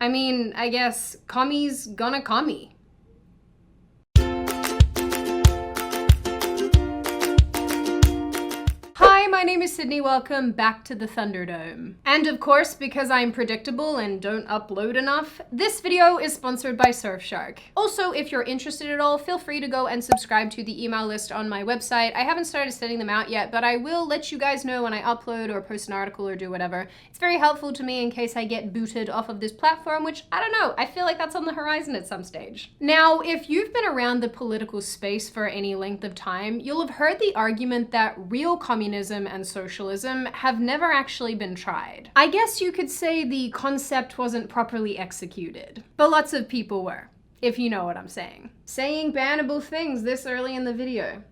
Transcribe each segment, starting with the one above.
I mean, I guess commies gonna commie. Hi, my name is Sydney. Welcome back to the Thunderdome. And of course, because I'm predictable and don't upload enough, this video is sponsored by Surfshark. Also, if you're interested at all, feel free to go and subscribe to the email list on my website. I haven't started sending them out yet, but I will let you guys know when I upload or post an article or do whatever. It's very helpful to me in case I get booted off of this platform, which I don't know, I feel like that's on the horizon at some stage. Now, if you've been around the political space for any length of time, you'll have heard the argument that real communism and socialism have never actually been tried. I guess you could say the concept wasn't properly executed, but lots of people were, if you know what I'm saying. Saying bannable things this early in the video.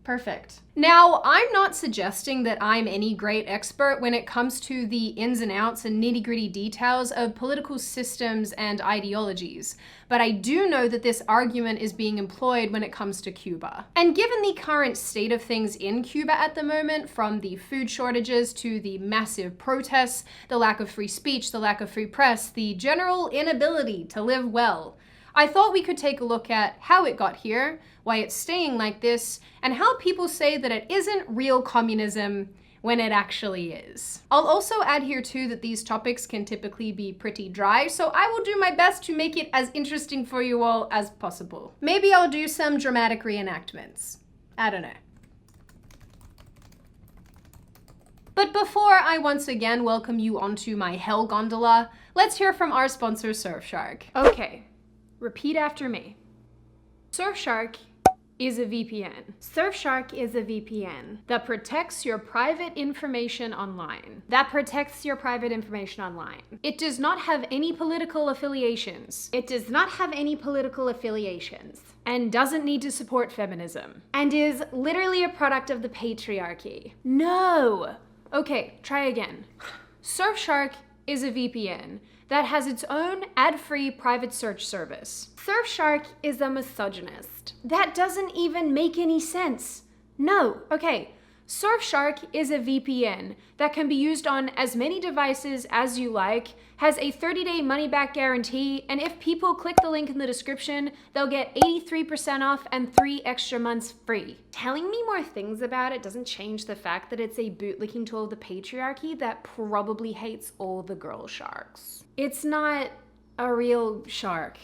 Perfect. Now, I'm not suggesting that I'm any great expert when it comes to the ins and outs and nitty-gritty details of political systems and ideologies, but I do know that this argument is being employed when it comes to Cuba. And given the current state of things in Cuba at the moment, from the food shortages to the massive protests, the lack of free speech, the lack of free press, the general inability to live well, I thought we could take a look at how it got here, why it's staying like this, and how people say that it isn't real communism when it actually is. I'll also add here too that these topics can typically be pretty dry, so I will do my best to make it as interesting for you all as possible. Maybe I'll do some dramatic reenactments. I don't know. But before I once again welcome you onto my hell gondola, let's hear from our sponsor, Surfshark. Okay. Repeat after me. Surfshark is a VPN. Surfshark is a VPN that protects your private information online. It does not have any political affiliations. And doesn't need to support feminism. And is literally a product of the patriarchy. No! Okay, try again. Surfshark is a VPN that has its own ad-free private search service. Surfshark is a misogynist. That doesn't even make any sense. No, okay. Surfshark is a VPN that can be used on as many devices as you like, has a 30-day money-back guarantee, and if people click the link in the description, they'll get 83% off and 3 extra months free. Telling me more things about it doesn't change the fact that it's a bootlicking tool of the patriarchy that probably hates all the girl sharks. It's not a real shark.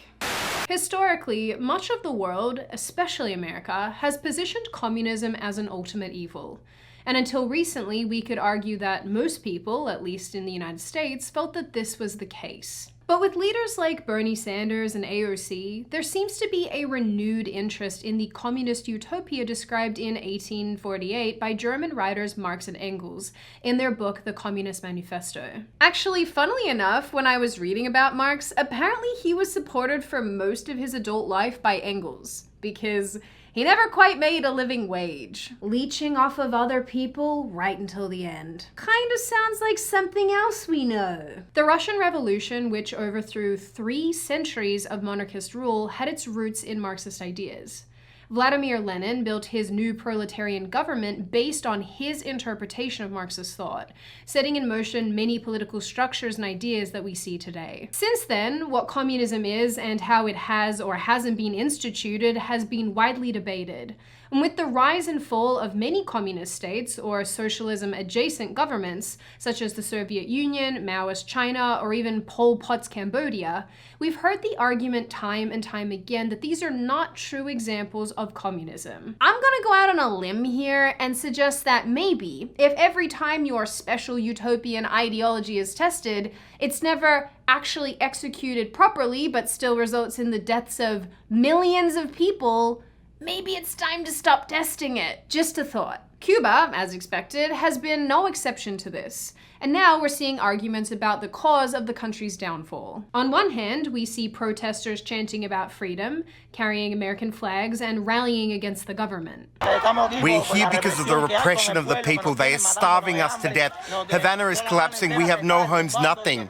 Historically, much of the world, especially America, has positioned communism as an ultimate evil. And until recently, we could argue that most people, at least in the United States, felt that this was the case. But with leaders like Bernie Sanders and AOC, there seems to be a renewed interest in the communist utopia described in 1848 by German writers Marx and Engels in their book, The Communist Manifesto. Actually, funnily enough, when I was reading about Marx, apparently he was supported for most of his adult life by Engels, because he never quite made a living wage, leeching off of other people right until the end. Kind of sounds like something else we know. The Russian Revolution, which overthrew 3 centuries of monarchist rule, had its roots in Marxist ideas. Vladimir Lenin built his new proletarian government based on his interpretation of Marxist thought, setting in motion many political structures and ideas that we see today. Since then, what communism is and how it has or hasn't been instituted has been widely debated. And with the rise and fall of many communist states or socialism-adjacent governments, such as the Soviet Union, Maoist China, or even Pol Pot's Cambodia, we've heard the argument time and time again that these are not true examples of communism. I'm gonna go out on a limb here and suggest that maybe, if every time your special utopian ideology is tested, it's never actually executed properly but still results in the deaths of millions of people, maybe it's time to stop testing it. Just a thought. Cuba, as expected, has been no exception to this. And now we're seeing arguments about the cause of the country's downfall. On one hand, we see protesters chanting about freedom, carrying American flags, and rallying against the government. We're here because of the repression of the people. They are starving us to death. Havana is collapsing. We have no homes, nothing.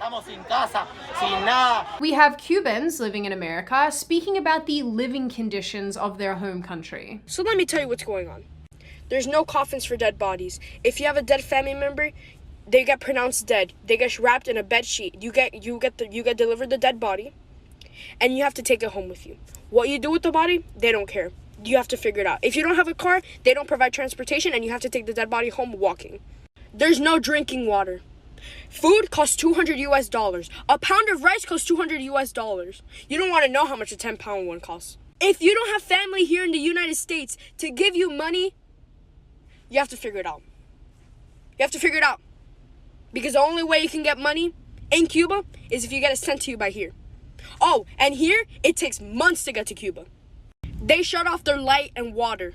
We have Cubans living in America speaking about the living conditions of their home country. So let me tell you what's going on. There's no coffins for dead bodies. If you have a dead family member, they get pronounced dead. They get wrapped in a bed sheet. You get delivered the dead body, and you have to take it home with you. What you do with the body, they don't care. You have to figure it out. If you don't have a car, they don't provide transportation, and you have to take the dead body home walking. There's no drinking water. Food costs $200 US. A pound of rice costs $200 US. You don't want to know how much a 10-pound one costs. If you don't have family here in the United States to give you money, you have to figure it out. You have to figure it out. Because the only way you can get money in Cuba is if you get it sent to you by here. Oh, and here, it takes months to get to Cuba. They shut off their light and water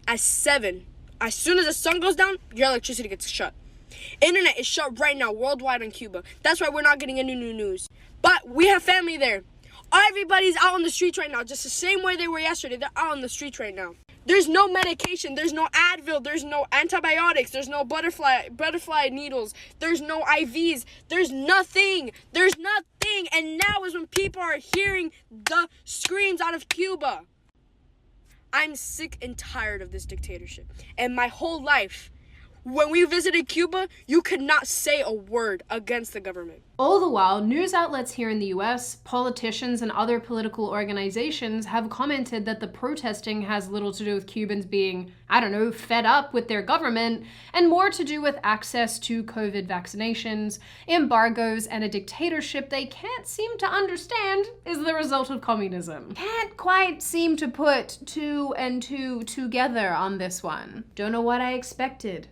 at 7. As soon as the sun goes down, your electricity gets shut. Internet is shut right now worldwide in Cuba. That's why we're not getting any new news. But we have family there. Everybody's out on the streets right now, just the same way they were yesterday. They're out on the streets right now. There's no medication. There's no Advil. There's no antibiotics. There's no butterfly needles. There's no IVs. There's nothing. There's nothing. And now is when people are hearing the screams out of Cuba. I'm sick and tired of this dictatorship. And my whole life, when we visited Cuba, you could not say a word against the government. All the while, news outlets here in the US, politicians, and other political organizations have commented that the protesting has little to do with Cubans being, fed up with their government, and more to do with access to COVID vaccinations, embargoes, and a dictatorship they can't seem to understand is the result of communism. Can't quite seem to put 2 and 2 together on this one. Don't know what I expected.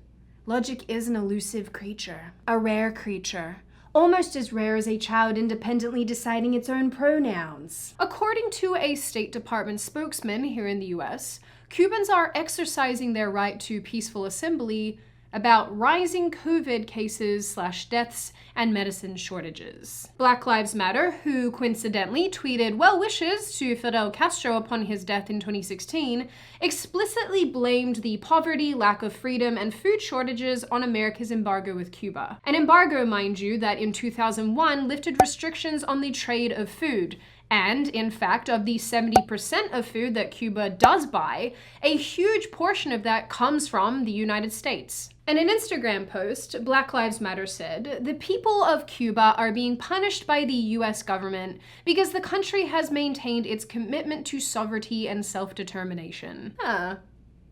Logic is an elusive creature, a rare creature, almost as rare as a child independently deciding its own pronouns. According to a State Department spokesman here in the US, Cubans are exercising their right to peaceful assembly about rising COVID cases/deaths and medicine shortages. Black Lives Matter, who coincidentally tweeted well wishes to Fidel Castro upon his death in 2016, explicitly blamed the poverty, lack of freedom, and food shortages on America's embargo with Cuba. An embargo, mind you, that in 2001 lifted restrictions on the trade of food. And, in fact, of the 70% of food that Cuba does buy, a huge portion of that comes from the United States. In an Instagram post, Black Lives Matter said, "The people of Cuba are being punished by the US government because the country has maintained its commitment to sovereignty and self-determination."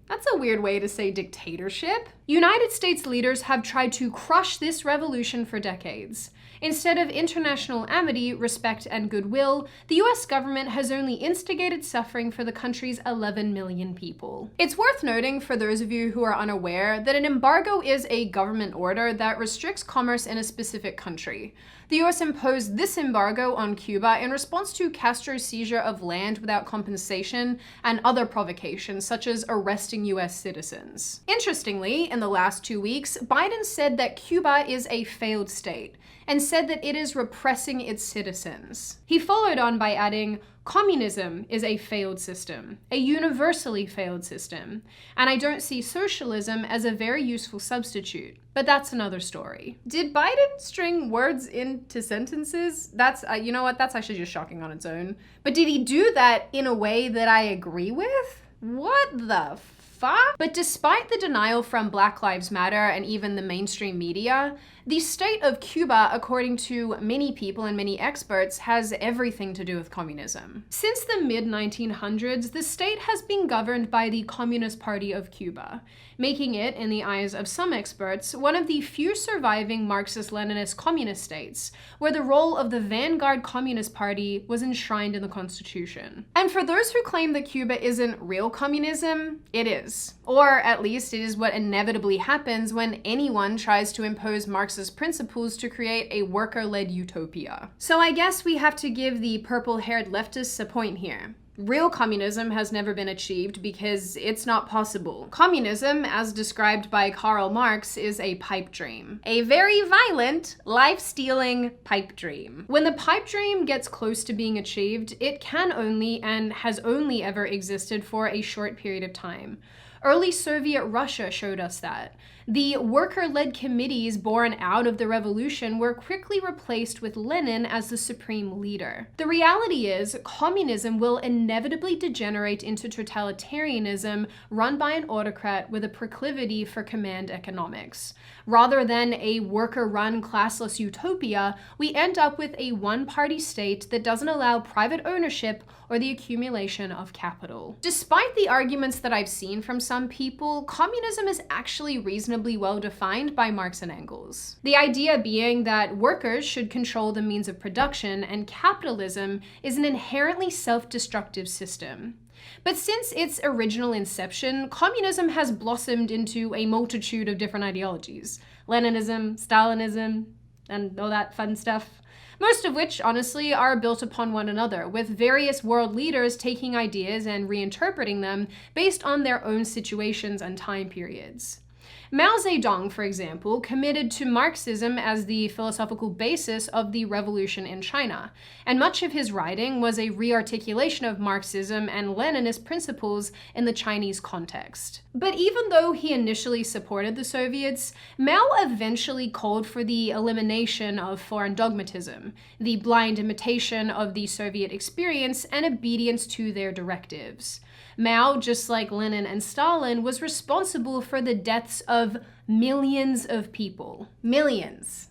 That's a weird way to say dictatorship. United States leaders have tried to crush this revolution for decades. Instead of international amity, respect, and goodwill, the US government has only instigated suffering for the country's 11 million people. It's worth noting, for those of you who are unaware, that an embargo is a government order that restricts commerce in a specific country. The US imposed this embargo on Cuba in response to Castro's seizure of land without compensation and other provocations, such as arresting US citizens. Interestingly, in the last 2 weeks, Biden said that Cuba is a failed state, and said that it is repressing its citizens. He followed on by adding, "Communism is a failed system, a universally failed system, and I don't see socialism as a very useful substitute." But that's another story. Did Biden string words into sentences? That's, that's actually just shocking on its own. But did he do that in a way that I agree with? What the fuck? But despite the denial from Black Lives Matter and even the mainstream media, the state of Cuba, according to many people and many experts, has everything to do with communism. Since the mid-1900s, the state has been governed by the Communist Party of Cuba, making it, in the eyes of some experts, one of the few surviving Marxist-Leninist communist states, where the role of the vanguard Communist Party was enshrined in the Constitution. And for those who claim that Cuba isn't real communism, it is. Or at least it is what inevitably happens when anyone tries to impose Marxist principles to create a worker-led utopia. So I guess we have to give the purple-haired leftists a point here. Real communism has never been achieved because it's not possible. Communism, as described by Karl Marx, is a pipe dream. A very violent, life-stealing pipe dream. When the pipe dream gets close to being achieved, it can only and has only ever existed for a short period of time. Early Soviet Russia showed us that. The worker-led committees born out of the revolution were quickly replaced with Lenin as the supreme leader. The reality is, communism will inevitably degenerate into totalitarianism run by an autocrat with a proclivity for command economics. Rather than a worker-run classless utopia, we end up with a one-party state that doesn't allow private ownership or the accumulation of capital. Despite the arguments that I've seen from some people, communism is actually reasonably well defined by Marx and Engels. The idea being that workers should control the means of production and capitalism is an inherently self-destructive system. But since its original inception, communism has blossomed into a multitude of different ideologies. Leninism, Stalinism, and all that fun stuff. Most of which, honestly, are built upon one another, with various world leaders taking ideas and reinterpreting them based on their own situations and time periods. Mao Zedong, for example, committed to Marxism as the philosophical basis of the revolution in China, and much of his writing was a rearticulation of Marxism and Leninist principles in the Chinese context. But even though he initially supported the Soviets, Mao eventually called for the elimination of foreign dogmatism, the blind imitation of the Soviet experience, and obedience to their directives. Mao, just like Lenin and Stalin, was responsible for the deaths of millions of people. Millions.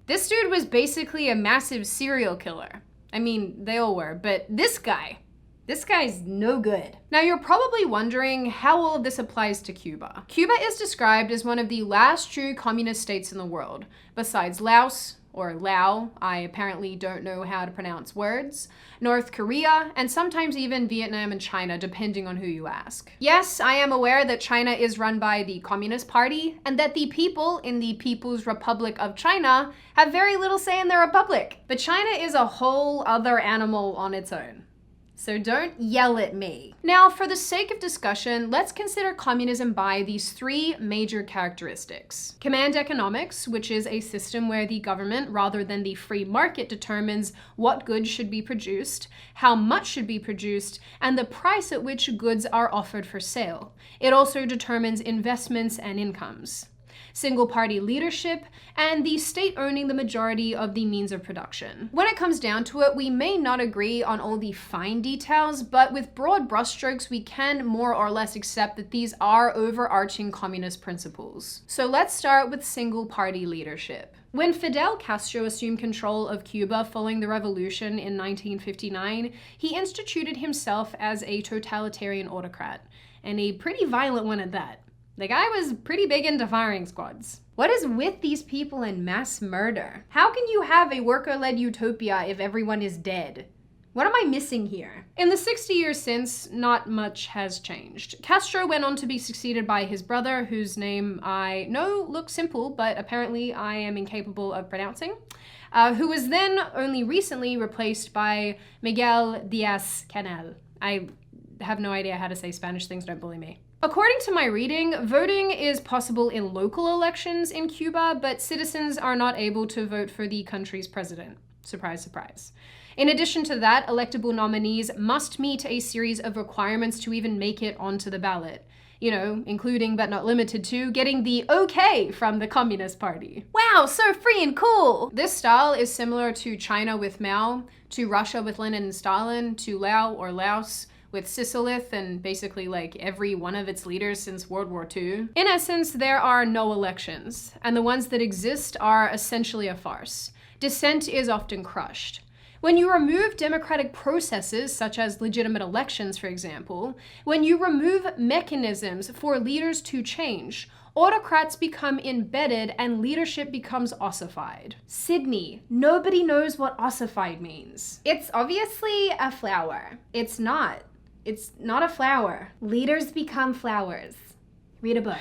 This dude was basically a massive serial killer. I mean, they all were, but this guy's no good. Now you're probably wondering how all of this applies to Cuba. Cuba is described as one of the last true communist states in the world, besides Laos, or Lao, I apparently don't know how to pronounce words, North Korea, and sometimes even Vietnam and China, depending on who you ask. Yes, I am aware that China is run by the Communist Party, and that the people in the People's Republic of China have very little say in the republic. But China is a whole other animal on its own. So don't yell at me. Now, for the sake of discussion, let's consider communism by these three major characteristics. Command economics, which is a system where the government, rather than the free market, determines what goods should be produced, how much should be produced, and the price at which goods are offered for sale. It also determines investments and incomes. Single-party leadership, and the state owning the majority of the means of production. When it comes down to it, we may not agree on all the fine details, but with broad brushstrokes, we can more or less accept that these are overarching communist principles. So let's start with single-party leadership. When Fidel Castro assumed control of Cuba following the revolution in 1959, he instituted himself as a totalitarian autocrat, and a pretty violent one at that. The guy was pretty big into firing squads. What is with these people and mass murder? How can you have a worker-led utopia if everyone is dead? What am I missing here? In the 60 years since, not much has changed. Castro went on to be succeeded by his brother, whose name I know looks simple, but apparently I am incapable of pronouncing, who was then only recently replaced by Miguel Díaz-Canel. I have no idea how to say Spanish things, don't bully me. According to my reading, voting is possible in local elections in Cuba, but citizens are not able to vote for the country's president. Surprise, surprise. In addition to that, electable nominees must meet a series of requirements to even make it onto the ballot. You know, including but not limited to getting the okay from the Communist Party. Wow, so free and cool! This style is similar to China with Mao, to Russia with Lenin and Stalin, to Lao or Laos with Sisolith and basically like every one of its leaders since World War II. In essence, there are no elections, and the ones that exist are essentially a farce. Dissent is often crushed. When you remove democratic processes, such as legitimate elections, for example, when you remove mechanisms for leaders to change, autocrats become embedded and leadership becomes ossified. Sydney, nobody knows what ossified means. It's obviously a flower. It's not. It's not a flower. Leaders become flowers. Read a book.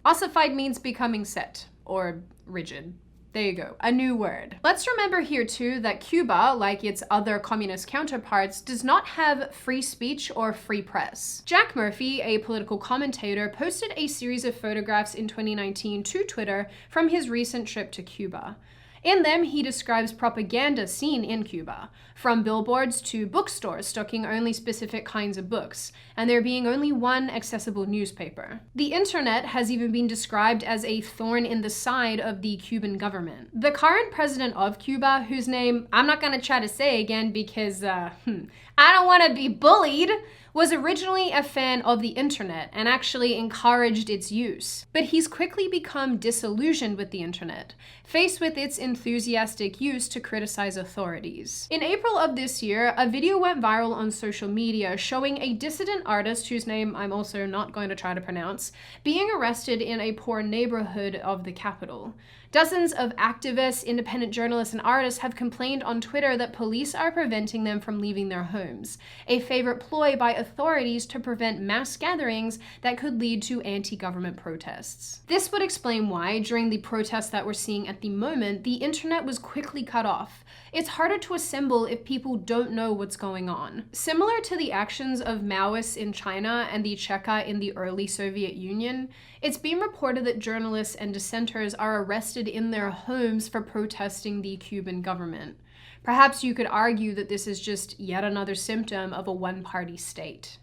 Ossified means becoming set, or rigid. There you go, a new word. Let's remember here too that Cuba, like its other communist counterparts, does not have free speech or free press. Jack Murphy, a political commentator, posted a series of photographs in 2019 to Twitter from his recent trip to Cuba. In them, he describes propaganda seen in Cuba, from billboards to bookstores stocking only specific kinds of books, and there being only one accessible newspaper. The internet has even been described as a thorn in the side of the Cuban government. The current president of Cuba, whose name I'm not going to try to say again because, I don't want to be bullied, was originally a fan of the internet and actually encouraged its use. But he's quickly become disillusioned with the internet, faced with its enthusiastic use to criticize authorities. In April of this year, a video went viral on social media showing a dissident artist, whose name I'm also not going to try to pronounce, being arrested in a poor neighborhood of the capital. Dozens of activists, independent journalists, and artists have complained on Twitter that police are preventing them from leaving their homes, a favorite ploy by authorities to prevent mass gatherings that could lead to anti-government protests. This would explain why, during the protests that we're seeing at the moment, the internet was quickly cut off. It's harder to assemble if people don't know what's going on. Similar to the actions of Maoists in China and the Cheka in the early Soviet Union, it's been reported that journalists and dissenters are arrested in their homes for protesting the Cuban government. Perhaps you could argue that this is just yet another symptom of a one-party state.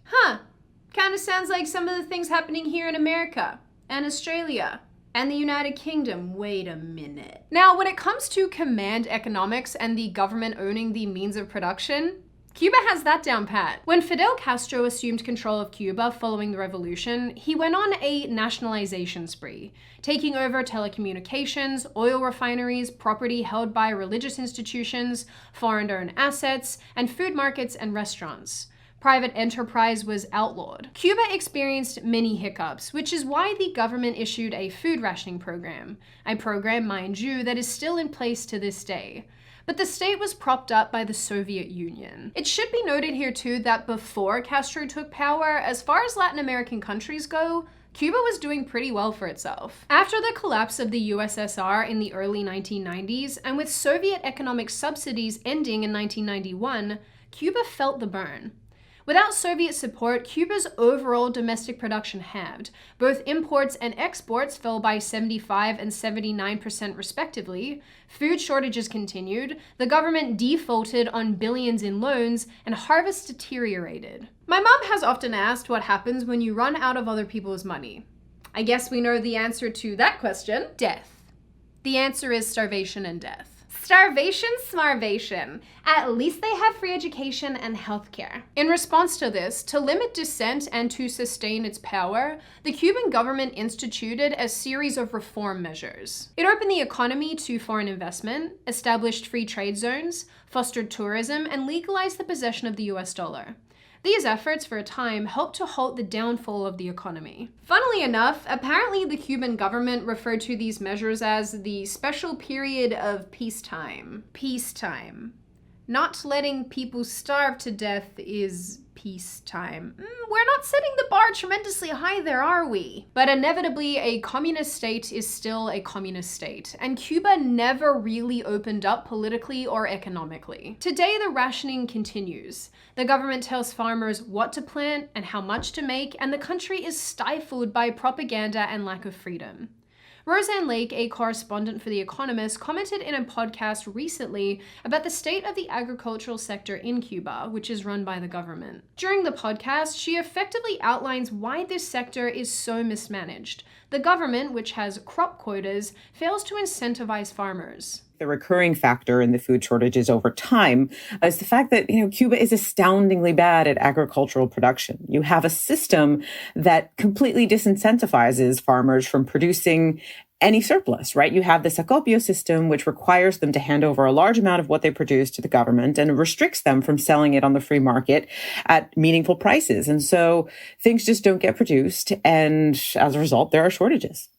Kind of sounds like some of the things happening here in America and Australia and the United Kingdom. Wait a minute. Now, when it comes to command economics and the government owning the means of production, Cuba has that down pat. When Fidel Castro assumed control of Cuba following the revolution, he went on a nationalization spree, taking over telecommunications, oil refineries, property held by religious institutions, foreign-owned assets, and food markets and restaurants. Private enterprise was outlawed. Cuba experienced many hiccups, which is why the government issued a food rationing program. A program, mind you, that is still in place to this day. But the state was propped up by the Soviet Union. It should be noted here too that before Castro took power, as far as Latin American countries go, Cuba was doing pretty well for itself. After the collapse of the USSR in the early 1990s, and with Soviet economic subsidies ending in 1991, Cuba felt the burn. Without Soviet support, Cuba's overall domestic production halved. Both imports and exports fell by 75% and 79% respectively. Food shortages continued, the government defaulted on billions in loans, and harvests deteriorated. My mom has often asked what happens when you run out of other people's money. I guess we know the answer to that question: death. The answer is starvation and death. Starvation, smarvation. At least they have free education and healthcare. In response to this, to limit dissent and to sustain its power, the Cuban government instituted a series of reform measures. It opened the economy to foreign investment, established free trade zones, fostered tourism, and legalized the possession of the US dollar. These efforts, for a time, helped to halt the downfall of the economy. Funnily enough, apparently the Cuban government referred to these measures as the special period of peacetime. Peacetime. Not letting people starve to death is peacetime. We're not setting the bar tremendously high there, are we? But inevitably, a communist state is still a communist state, and Cuba never really opened up politically or economically. Today, the rationing continues. The government tells farmers what to plant and how much to make, and the country is stifled by propaganda and lack of freedom. Roseanne Lake, a correspondent for The Economist, commented in a podcast recently about the state of the agricultural sector in Cuba, which is run by the government. During the podcast, she effectively outlines why this sector is so mismanaged. The government, which has crop quotas, fails to incentivize farmers. The recurring factor in the food shortages over time is the fact that, Cuba is astoundingly bad at agricultural production. You have a system that completely disincentivizes farmers from producing any surplus, right? You have the acopio system, which requires them to hand over a large amount of what they produce to the government and restricts them from selling it on the free market at meaningful prices. And so things just don't get produced. And as a result, there are shortages.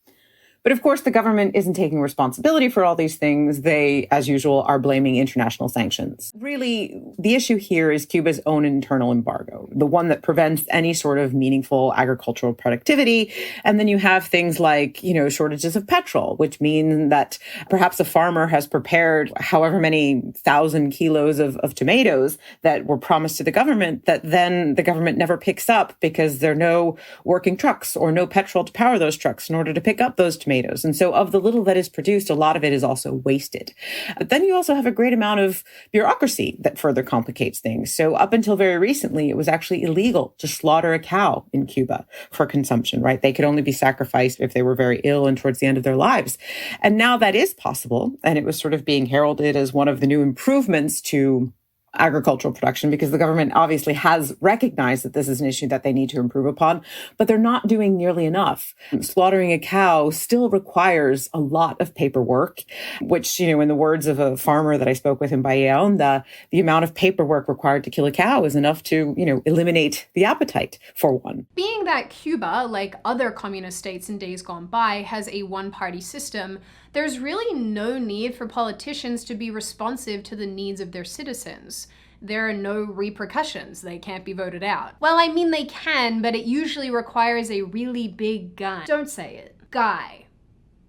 But of course, the government isn't taking responsibility for all these things. They, as usual, are blaming international sanctions. Really, the issue here is Cuba's own internal embargo, the one that prevents any sort of meaningful agricultural productivity. And then you have things like, shortages of petrol, which mean that perhaps a farmer has prepared however many 1,000 kilos of tomatoes that were promised to the government that then the government never picks up because there are no working trucks or no petrol to power those trucks in order to pick up those tomatoes. tomatoes. And so of the little that is produced, a lot of it is also wasted. Then you also have a great amount of bureaucracy that further complicates things. So up until very recently, it was actually illegal to slaughter a cow in Cuba for consumption, right? They could only be sacrificed if they were very ill and towards the end of their lives. And now that is possible. And it was sort of being heralded as one of the new improvements to agricultural production, because the government obviously has recognized that this is an issue that they need to improve upon, but they're not doing nearly enough. Slaughtering a cow still requires a lot of paperwork, which, in the words of a farmer that I spoke with in Bayonne, the amount of paperwork required to kill a cow is enough to, eliminate the appetite for one. Being that Cuba, like other communist states in days gone by, has a one-party system, there's really no need for politicians to be responsive to the needs of their citizens. There are no repercussions. They can't be voted out. Well, I mean they can, but it usually requires a really big gun. Don't say it. Guy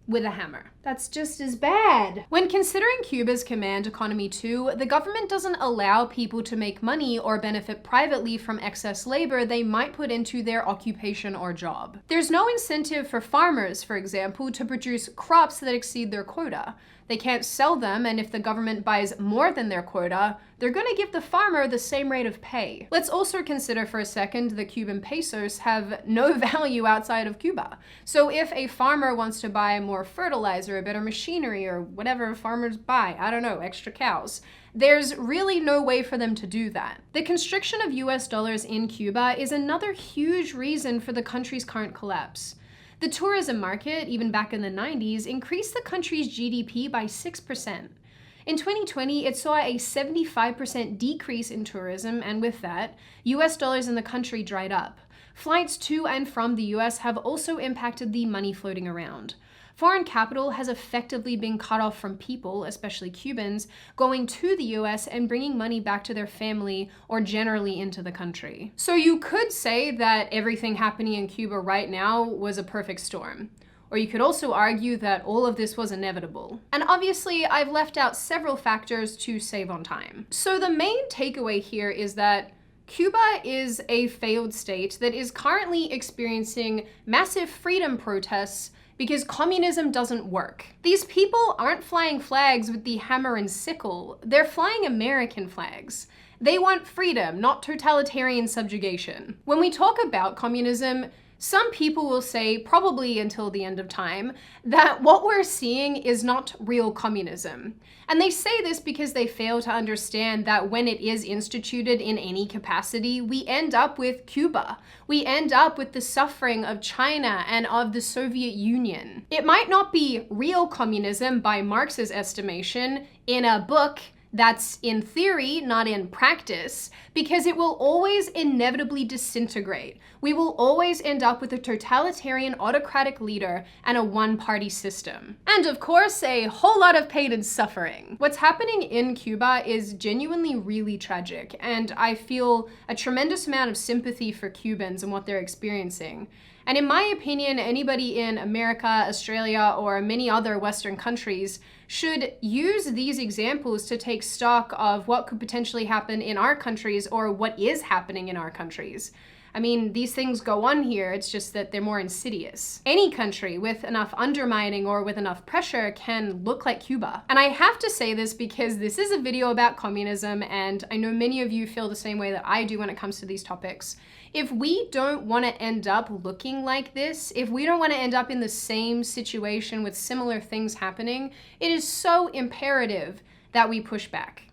with a hammer. That's just as bad. When considering Cuba's command economy too, the government doesn't allow people to make money or benefit privately from excess labor they might put into their occupation or job. There's no incentive for farmers, for example, to produce crops that exceed their quota. They can't sell them, and if the government buys more than their quota, they're going to give the farmer the same rate of pay. Let's also consider for a second that Cuban pesos have no value outside of Cuba. So if a farmer wants to buy more fertilizer, better machinery, or whatever farmers buy, I don't know, extra cows, there's really no way for them to do that. The constriction of US dollars in Cuba is another huge reason for the country's current collapse. The tourism market, even back in the 90s, increased the country's GDP by 6%. In 2020, it saw a 75% decrease in tourism, and with that, US dollars in the country dried up. Flights to and from the US have also impacted the money floating around. Foreign capital has effectively been cut off from people, especially Cubans, going to the US and bringing money back to their family or generally into the country. So you could say that everything happening in Cuba right now was a perfect storm. Or you could also argue that all of this was inevitable. And obviously, I've left out several factors to save on time. So the main takeaway here is that Cuba is a failed state that is currently experiencing massive freedom protests because communism doesn't work. These people aren't flying flags with the hammer and sickle, they're flying American flags. They want freedom, not totalitarian subjugation. When we talk about communism, some people will say, probably until the end of time, that what we're seeing is not real communism. And they say this because they fail to understand that when it is instituted in any capacity, we end up with Cuba. We end up with the suffering of China and of the Soviet Union. It might not be real communism by Marx's estimation in a book that's in theory, not in practice, because it will always inevitably disintegrate. We will always end up with a totalitarian autocratic leader and a one-party system. And of course, a whole lot of pain and suffering. What's happening in Cuba is genuinely really tragic, and I feel a tremendous amount of sympathy for Cubans and what they're experiencing. And in my opinion, anybody in America, Australia, or many other Western countries should use these examples to take stock of what could potentially happen in our countries or what is happening in our countries. I mean, these things go on here, it's just that they're more insidious. Any country with enough undermining or with enough pressure can look like Cuba. And I have to say this because this is a video about communism, and I know many of you feel the same way that I do when it comes to these topics. If we don't want to end up looking like this, if we don't want to end up in the same situation with similar things happening, it is so imperative that we push back.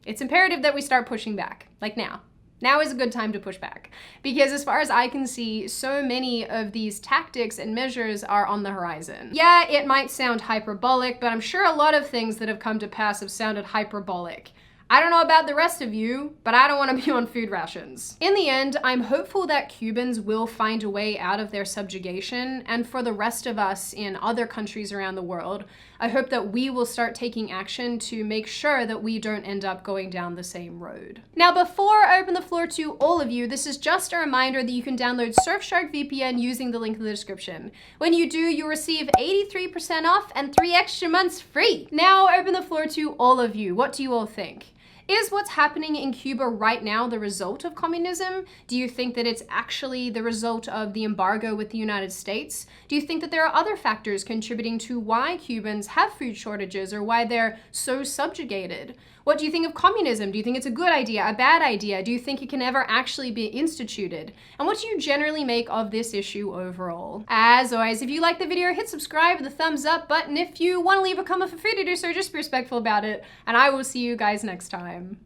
It's imperative that we start pushing back, like now. Now is a good time to push back, because as far as I can see, so many of these tactics and measures are on the horizon. Yeah, it might sound hyperbolic, but I'm sure a lot of things that have come to pass have sounded hyperbolic. I don't know about the rest of you, but I don't want to be on food rations. In the end, I'm hopeful that Cubans will find a way out of their subjugation, and for the rest of us in other countries around the world, I hope that we will start taking action to make sure that we don't end up going down the same road. Now, before I open the floor to all of you, this is just a reminder that you can download Surfshark VPN using the link in the description. When you do, you'll receive 83% off and 3 extra months free. Now, I open the floor to all of you. What do you all think? Is what's happening in Cuba right now the result of communism? Do you think that it's actually the result of the embargo with the United States? Do you think that there are other factors contributing to why Cubans have food shortages or why they're so subjugated? What do you think of communism? Do you think it's a good idea, a bad idea? Do you think it can ever actually be instituted? And what do you generally make of this issue overall? As always, if you like the video, hit subscribe with the thumbs up button. If you want to leave a comment, feel free to do so, just be respectful about it. And I will see you guys next time.